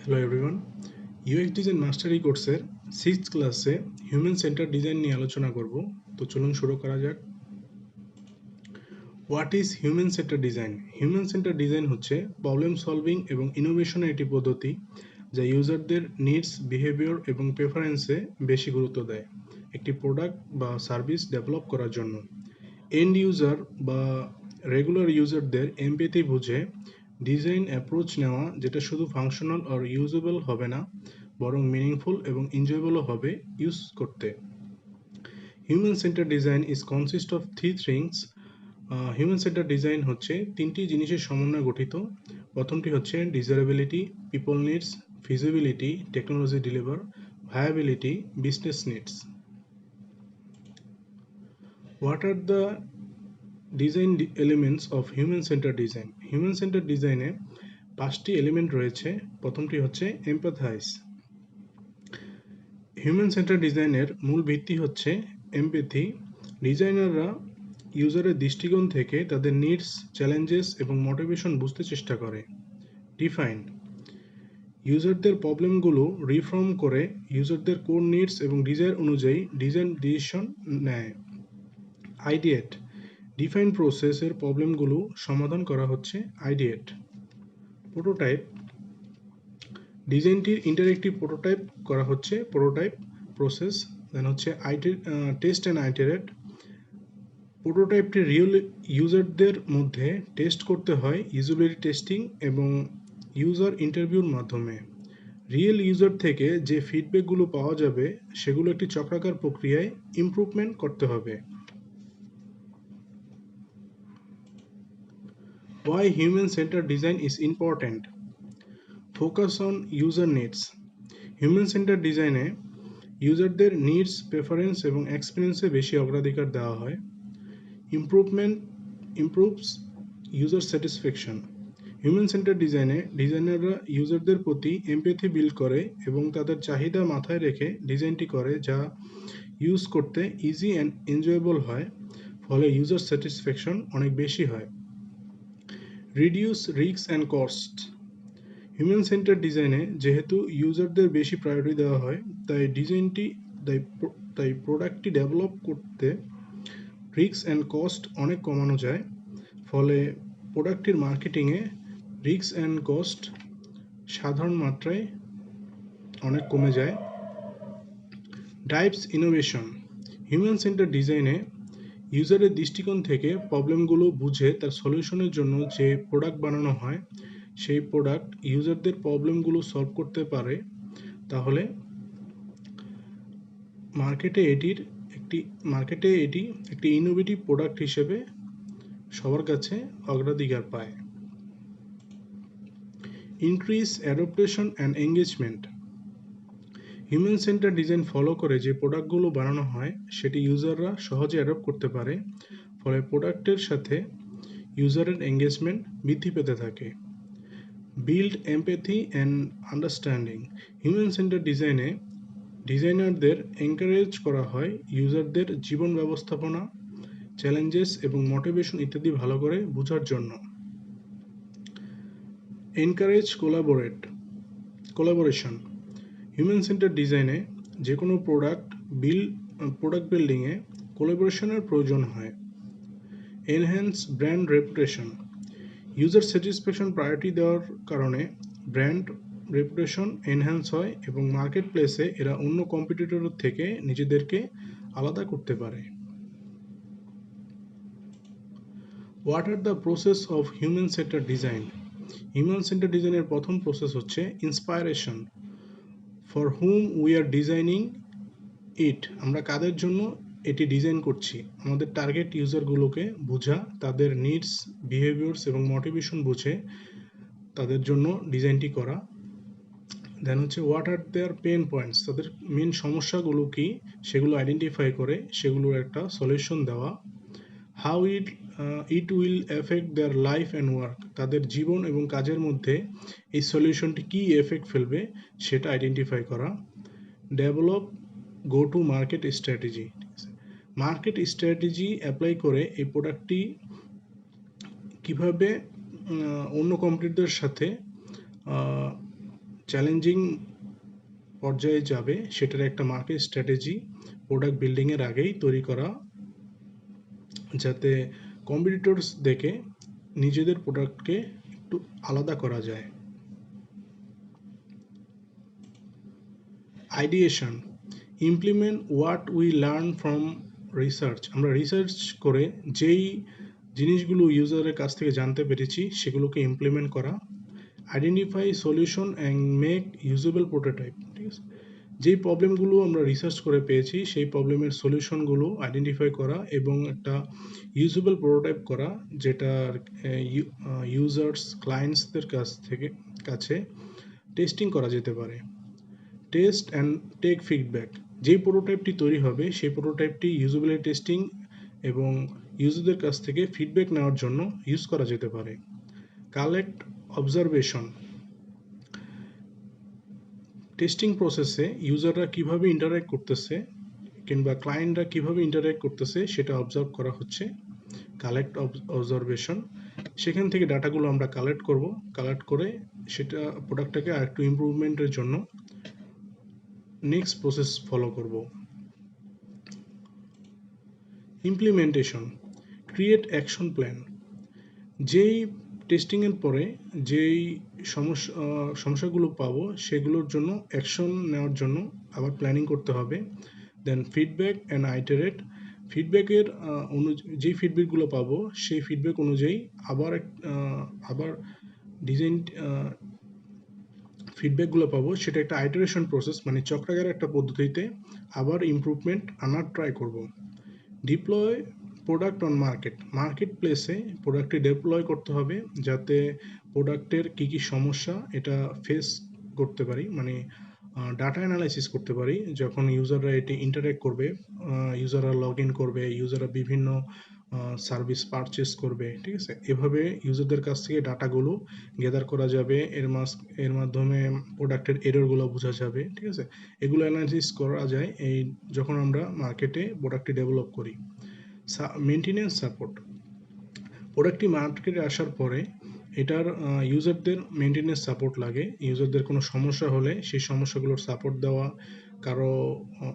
Hello everyone, UX design মাস্টারি কোর্সের 6th ক্লাসে human centre design নিয়ে আলোচনা করব। তো চলুন শুরু করা যাক। What is human centre design? Human centre design হচ্ছে প্রবলেম সলভিং এবং ইনোভেশনের একটি পদ্ধতি যা ইউজারদের নিডস, বিহেভিয়ার এবং প্রেফারেন্সে বেশি গুরুত্ব দেয় একটি প্রোডাক্ট বা সার্ভিস ডেভেলপ করার জন্য। এন্ড ইউজার বা রেগুলার ইউজারদের এমপ্যাথি বুঝে ডিজাইন অ্যাপ্রোচ নেওয়া, যেটা শুধু ফাংশনাল আর ইউজেবল হবে না, বরং মিনিংফুল এবং এনজয়েবলও হবে ইউজ করতে। Human centre design is consist of three things. Human centre design হচ্ছে তিনটি জিনিসের সমন্বয়ে গঠিত। প্রথমটি হচ্ছে desirability, people needs, feasibility, technology deliver, viability, business needs. What are the design elements of human centre design? Human centre ডিজাইনে 5টি element রয়েছে। প্রথমটি হচ্ছে এমপ্যাথাইজ। হিউম্যান সেন্টার ডিজাইনের মূল ভিত্তি হচ্ছে এমপ্যাথি। ডিজাইনাররা ইউজারের দৃষ্টিকোণ থেকে তাদের নিডস, চ্যালেঞ্জেস এবং মোটিভেশন বুঝতে চেষ্টা করে। ডিফাইন, ইউজারদের প্রবলেমগুলো রিফর্ম করে ইউজারদের কোর নিডস এবং ডিজায়ার অনুযায়ী ডিজাইন ডিসিশন নেয়। আইডিয়েট, ডিফাইন প্রসেসের প্রবলেমগুলো সমাধান করা হচ্ছে আইডিয়েট। প্রোটোটাইপ, ডিজাইনটির ইন্টারেক্টিভ প্রোটোটাইপ করা হচ্ছে প্রোটোটাইপ প্রসেস। দেন হচ্ছে টেস্ট অ্যান্ড আইটারেট, প্রোটোটাইপটি রিয়েল ইউজারদের মধ্যে টেস্ট করতে হয় ইউজিবিলিটি টেস্টিং এবং ইউজার ইন্টারভিউর মাধ্যমে। রিয়েল ইউজার থেকে যে ফিডব্যাকগুলো পাওয়া যাবে সেগুলো একটি চক্রাকার প্রক্রিয়ায় ইমপ্রুভমেন্ট করতে হবে। Why human-centered design is important? Focus on user needs. Human-centered ডিজাইনে ইউজারদের নিডস, প্রেফারেন্স এবং এক্সপিরিয়েন্সে বেশি অগ্রাধিকার দেওয়া হয়। Improves user satisfaction. Human centre ডিজাইনে ডিজাইনাররা ইউজারদের প্রতি এমপ্যাথি বিল্ড করে এবং তাদের চাহিদা মাথায় রেখে ডিজাইনটি করে, যা ইউজ করতে ইজি অ্যান্ড এনজয়েবল হয়, ফলে ইউজার স্যাটিসফ্যাকশন অনেক বেশি হয়। Reduce risk and cost. Human centre ডিজাইনে যেহেতু ইউজারদের বেশি প্রায়োরিটি দেওয়া হয়, তাই প্রোডাক্টটি ডেভেলপ করতে রিস্ক অ্যান্ড কস্ট অনেক কমানো যায়, ফলে প্রোডাক্টটির মার্কেটিংয়ে রিস্ক অ্যান্ড কস্ট সাধারণ মাত্রায় অনেক কমে যায়। Drives innovation. হিউম্যান সেন্টার ডিজাইনে ইউজারের দৃষ্টিকোণ থেকে প্রবলেমগুলো বুঝে তার সলিউশনের জন্য যে প্রোডাক্ট বানানো হয়, সেই প্রোডাক্ট ইউজারদের প্রবলেমগুলো সলভ করতে পারে, তাহলে মার্কেটে এটি একটি ইনোভেটিভ প্রোডাক্ট হিসেবে সবার কাছে অগ্রাধিকার পায়। Increase adaptation and engagement. Human centre design follow করে যে প্রোডাক্টগুলো বানানো হয় সেটি ইউজাররা সহজে অ্যাডপ্ট করতে পারে, ফলে প্রোডাক্টের সাথে ইউজারের এঙ্গেজমেন্ট বৃদ্ধি পেতে থাকে। Build empathy and understanding. Human centre ডিজাইনে ডিজাইনারদের এনকারেজ করা হয় ইউজারদের জীবন ব্যবস্থাপনা, চ্যালেঞ্জেস এবং মোটিভেশন ইত্যাদি ভালো করে বোঝার জন্য। Encourage collaboration. হিউম্যান সেন্টার ডিজাইনে যে কোনো প্রোডাক্ট বিল্ডিংয়ে কোলাবোরেশনের প্রয়োজন হয়। Enhance brand reputation. User satisfaction priority দেওয়ার কারণে ব্র্যান্ড রেপুটেশন এনহ্যান্স হয় এবং মার্কেট প্লেসে এরা অন্য কম্পিটিটর থেকে নিজেদেরকে আলাদা করতে পারে। What are the process of human centre design? Human centre ডিজাইনের প্রথম প্রসেস হচ্ছে inspiration. For whom we are designing it. আমরা কাদের জন্য এটি ডিজাইন করছি? আমাদের টার্গেট ইউজারগুলোকে বোঝা, তাদের নিডস, বিহেভিয়ার্স এবং মোটিভেশন বুঝে তাদের জন্য ডিজাইনটি করা। দেন হচ্ছে what are their pain points. তাদের মেন সমস্যাগুলো কি সেগুলো আইডেন্টিফাই করে সেগুলোর একটা সলিউশন দেওয়া। How it will affect their life and work. তাদের জীবন এবং কাজের মধ্যে এই সলিউশনটি কী এফেক্ট ফেলবে সেটা আইডেন্টিফাই করা। Develop go to market strategy. Market strategy apply করে এই প্রোডাক্টটি কীভাবে অন্য কম্পিটিটরদের সাথে চ্যালেঞ্জিং পর্যায়ে যাবে সেটার একটা মার্কেট স্ট্র্যাটেজি প্রোডাক্ট বিল্ডিংয়ের আগেই তৈরি করা, যাতে কম্পিটিটরস দেখে নিজেদের প্রোডাক্টকে একটু আলাদা করা যায়। Ideation, implement what we learn from research. আমরা রিসার্চ করে যেই জিনিসগুলো ইউজারের কাছ থেকে জানতে পেরেছি সেগুলোকে ইমপ্লিমেন্ট করা। Identify solution and make usable prototype. ঠিক আছে, যেই প্রবলেমগুলো আমরা রিসার্চ করে পেয়েছি সেই প্রবলেমের সলিউশনগুলো আইডেন্টিফাই করা এবং একটা ইউজেবল প্রোটোটাইপ করা, যেটা ইউজার্স ক্লায়েন্টসদের কাছে টেস্টিং করা যেতে পারে। টেস্ট অ্যান্ড টেক ফিডব্যাক, যেই প্রোটোটাইপটি তৈরি হবে সেই প্রোটোটাইপটি ইউজেবিলিটি টেস্টিং এবং ইউজারদের কাছ থেকে ফিডব্যাক নেওয়ার জন্য ইউজ করা যেতে পারে। কালেক্ট অবজারভেশন, টেস্টিং প্রসেসে ইউজাররা কিভাবে ইন্টারঅ্যাক্ট করতেছে কিংবা ক্লায়েন্টরা কিভাবে ইন্টারঅ্যাক্ট করতেছে সেটা অবজার্ভ করা হচ্ছে কালেক্ট অবজারভেশন। সেখান থেকে ডাটাগুলো আমরা কালেক্ট করে সেটা প্রোডাক্টটাকে আরেকটু ইমপ্রুভমেন্টের জন্য নেক্সট প্রসেস ফলো করব। ইমপ্লিমেন্টেশন, ক্রিয়েট অ্যাকশন প্ল্যান, যেই টেস্টিংয়ের পরে যেই সমস্যাগুলো পাবো সেগুলোর জন্য অ্যাকশন নেওয়ার জন্য আবার প্ল্যানিং করতে হবে। দেন ফিডব্যাক অ্যান্ড আইটারেট, ফিডব্যাকের যেই ফিডব্যাকগুলো পাবো সেই ফিডব্যাক অনুযায়ী আবার ডিজাইন ফিডব্যাকগুলো পাবো, সেটা একটা আইটারেশন প্রসেস, মানে চক্রাকার একটা পদ্ধতিতে আবার ইমপ্রুভমেন্ট আনার ট্রাই করব। ডিপ্লয় প্রোডাক্ট অন মার্কেট প্লেসে প্রোডাক্টটি ডিপ্লয় করতে হবে যাতে প্রোডাক্টের কী কী সমস্যা এটা ফেস করতে পারি, মানে ডাটা অ্যানালাইসিস করতে পারি যখন ইউজাররা এটি ইন্টারঅ্যাক্ট করবে, ইউজাররা লগ ইন করবে, ইউজাররা বিভিন্ন সার্ভিস পারচেস করবে। ঠিক আছে, এভাবে ইউজারদের কাছ থেকে ডাটাগুলো গ্যাদার করা যাবে, এর মাধ্যমে প্রোডাক্টের এররগুলো বোঝা যাবে। ঠিক আছে, এগুলো অ্যানালাইসিস করা যায় যখন আমরা মার্কেটে প্রোডাক্টটি ডেভেলপ করি। মেনটেনেন্স সাপোর্ট, প্রোডাক্টটি মার্কেটে আসার পরে এটার ইউজারদের মেনটেনেন্স সাপোর্ট লাগে। ইউজারদের কোনো সমস্যা হলে সেই সমস্যাগুলোর সাপোর্ট দেওয়া, কারো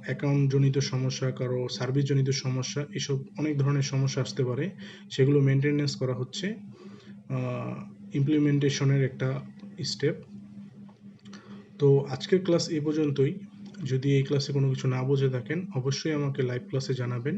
অ্যাকাউন্ট জনিত সমস্যা, কারো সার্ভিস জনিত সমস্যা, এসব অনেক ধরনের সমস্যা আসতে পারে, সেগুলো মেনটেনেন্স করা হচ্ছে ইমপ্লিমেন্টেশনের একটা স্টেপ। তো আজকের ক্লাস এই পর্যন্তই। যদি এই ক্লাসে কোনো কিছু না বুঝে থাকেন অবশ্যই আমাকে লাইভ ক্লাসে জানাবেন।